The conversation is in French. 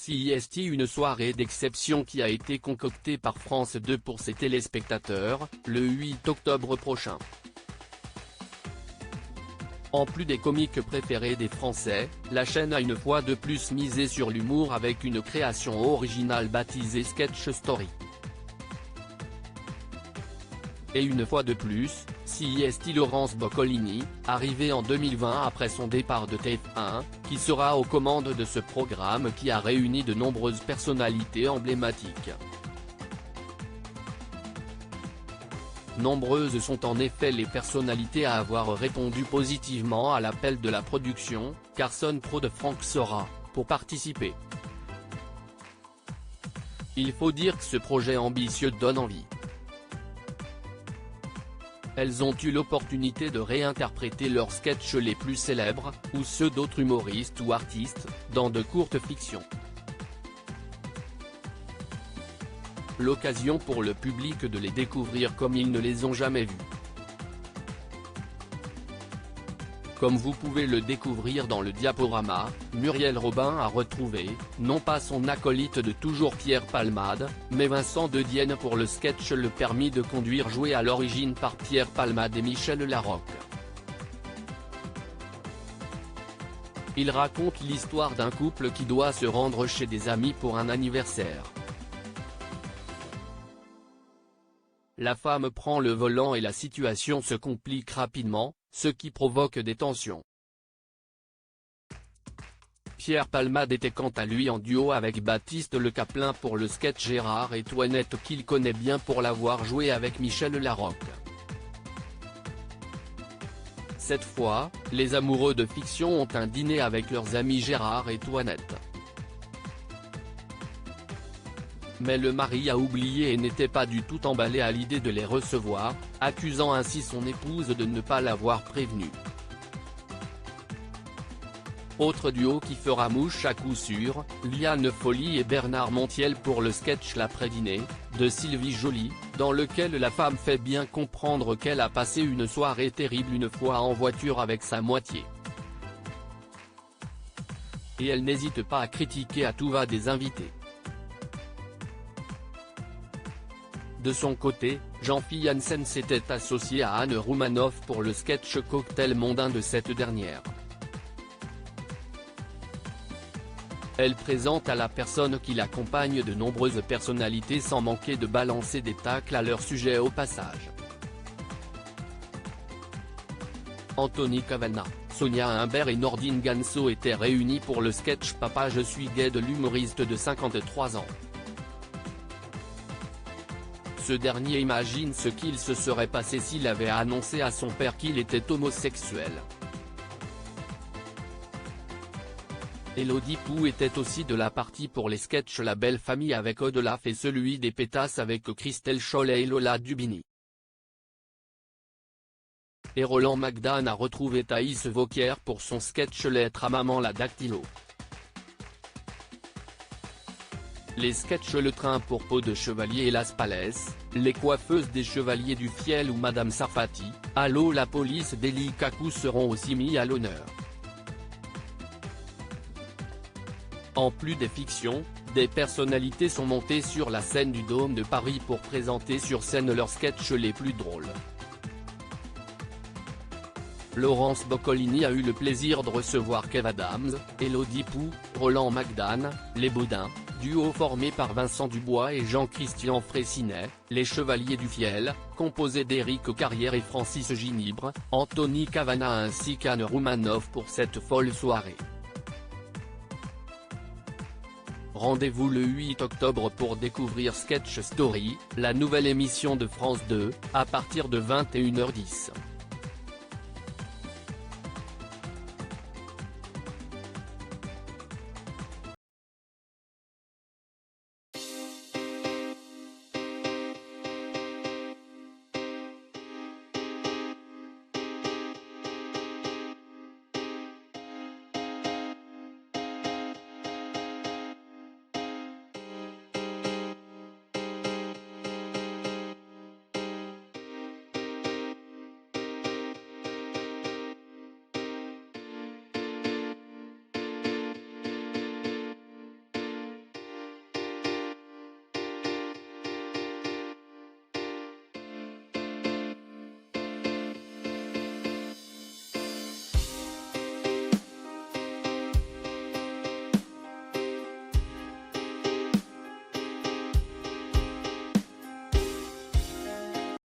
CIST, une soirée d'exception qui a été concoctée par France 2 pour ses téléspectateurs, le 8 octobre prochain. En plus des comiques préférés des Français, la chaîne a une fois de plus misé sur l'humour avec une création originale baptisée Sketch Story. Et une fois de plus, CIST Laurence Boccolini, arrivé en 2020 après son départ de TF1, qui sera aux commandes de ce programme qui a réuni de nombreuses personnalités emblématiques. Nombreuses sont en effet les personnalités à avoir répondu positivement à l'appel de la production, Carson Pro de Franck Sora, pour participer. Il faut dire que ce projet ambitieux donne envie. Elles ont eu l'opportunité de réinterpréter leurs sketchs les plus célèbres, ou ceux d'autres humoristes ou artistes, dans de courtes fictions. L'occasion pour le public de les découvrir comme ils ne les ont jamais vus. Comme vous pouvez le découvrir dans le diaporama, Muriel Robin a retrouvé, non pas son acolyte de toujours Pierre Palmade, mais Vincent de Dienne pour le sketch Le permis de conduire joué à l'origine par Pierre Palmade et Michel Larocque. Il raconte l'histoire d'un couple qui doit se rendre chez des amis pour un anniversaire. La femme prend le volant et la situation se complique rapidement, ce qui provoque des tensions. Pierre Palmade était quant à lui en duo avec Baptiste Le Caplin pour le sketch Gérard et Toinette qu'il connaît bien pour l'avoir joué avec Michel Larocque. Cette fois, les amoureux de fiction ont un dîner avec leurs amis Gérard et Toinette. Mais le mari a oublié et n'était pas du tout emballé à l'idée de les recevoir, accusant ainsi son épouse de ne pas l'avoir prévenu. Autre duo qui fera mouche à coup sûr, Liane Folly et Bernard Montiel pour le sketch L'après-dîner, de Sylvie Joly, dans lequel la femme fait bien comprendre qu'elle a passé une soirée terrible une fois en voiture avec sa moitié. Et elle n'hésite pas à critiquer à tout va des invités. De son côté, Jean-Philippe Janssen s'était associé à Anne Roumanoff pour le sketch Cocktail mondain de cette dernière. Elle présente à la personne qui l'accompagne de nombreuses personnalités sans manquer de balancer des tacles à leur sujet au passage. Anthony Cavana, Sonia Humbert et Nordine Ganso étaient réunis pour le sketch Papa je suis gay de l'humoriste de 53 ans. Ce dernier imagine ce qu'il se serait passé s'il avait annoncé à son père qu'il était homosexuel. Élodie Pou était aussi de la partie pour les sketchs La Belle Famille avec Audelaf et celui des Pétasses avec Christelle Chollet et Lola Dubini. Et Roland Magdan a retrouvé Thaïs Vauquier pour son sketch Lettre à maman la dactylo. Les sketchs Le Train pour peau de chevalier et Las Palais, Les coiffeuses des chevaliers du Fiel ou Madame Sarfati, Allô la police d'Eli Kakou seront aussi mis à l'honneur. En plus des fictions, des personnalités sont montées sur la scène du Dôme de Paris pour présenter sur scène leurs sketchs les plus drôles. Laurence Boccolini a eu le plaisir de recevoir Kev Adams, Élodie Pou, Roland Magdan, Les Baudins, duo formé par Vincent Dubois et Jean-Christian Fraissinet, Les Chevaliers du Fiel, composé d'Éric Carrière et Francis Ginibre, Anthony Cavana ainsi qu'Anne Roumanoff pour cette folle soirée. Rendez-vous le 8 octobre pour découvrir Sketch Story, la nouvelle émission de France 2, à partir de 21h10.